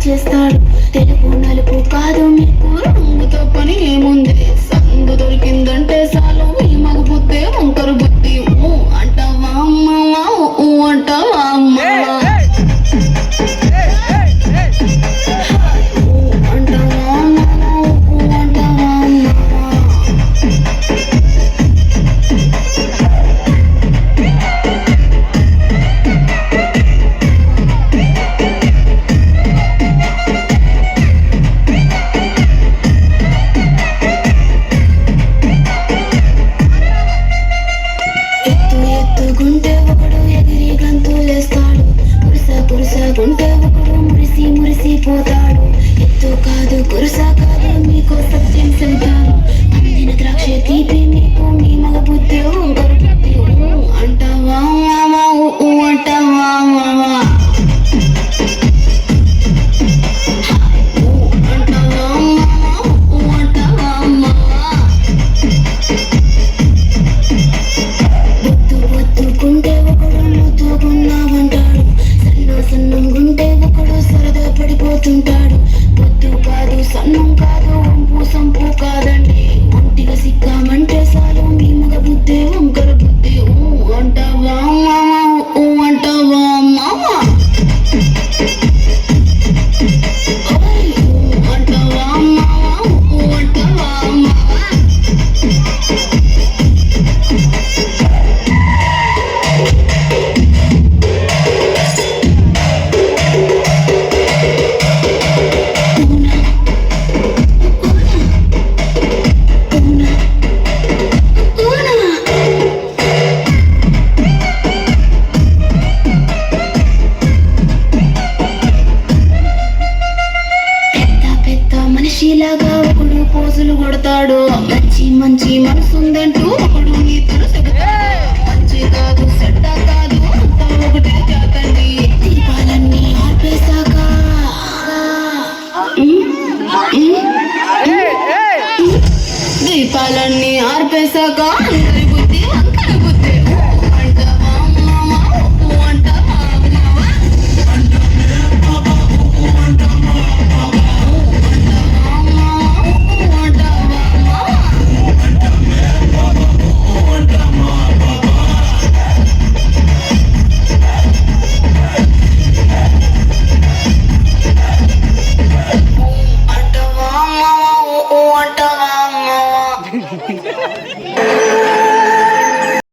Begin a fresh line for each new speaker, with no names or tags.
చేస్తాడు. తెలుగు నలుపు కాదు మీకు రంగుతో పని ఏముంది, సందు దొరికిందంటే చాలు మీ మగ బుద్ధే వంకర బుద్ధి. అంటావా అమ్మా, అంటావా అమ్మా, ఎత్తుకుంటే ఒకడు ఎగిరి గంతులేస్తాడు, కురుసకుంటే ఒకడు మురిసిపోతాడు. ఎత్తు కాదు కురుస కాదు మీకు సత్యం చెబుతాను, అందిన ద్రాక్ష తీపి మీకు మీ మగ బుద్ధి వంకర బుద్ధి. అంటావా మామా, అంటావా మామా, అంటావా మామా, అంటావా మామా. బొత్తుకుంటే ఒకడు ముద్దుకున్నావంటాడు, సన్నం గుంటే ఒకడు సరదా పడిపోతుంటాడు. బొత్తు కాదు సన్నం కాదు వంపు సంపు కాదండి, ఒంటిగా సిక్కామంటే చాలు మీ మగ బుద్ధి వంకర బుద్ధి. అంటావా మామా, అంటావా మామా, అంటావా మామా, అంటావా మామా. మనిషిలాగా ఒకడు పోజులు కొడతాడు, మంచి మనసుందంటూ ఒకడు నీతో చెబుతాడు. మంచి కాదు చెడ్డ కాదు అంతా ఒకటే జాతండి, దీపాలన్నీ ఆర్పేశాక దీపాలన్నీ ఆర్పేశాక అందరి బుద్ధి వంకర బుద్ధి. అంటావా మామా, అంటావా మామా, అంటావా మామా, అంటావా మామా.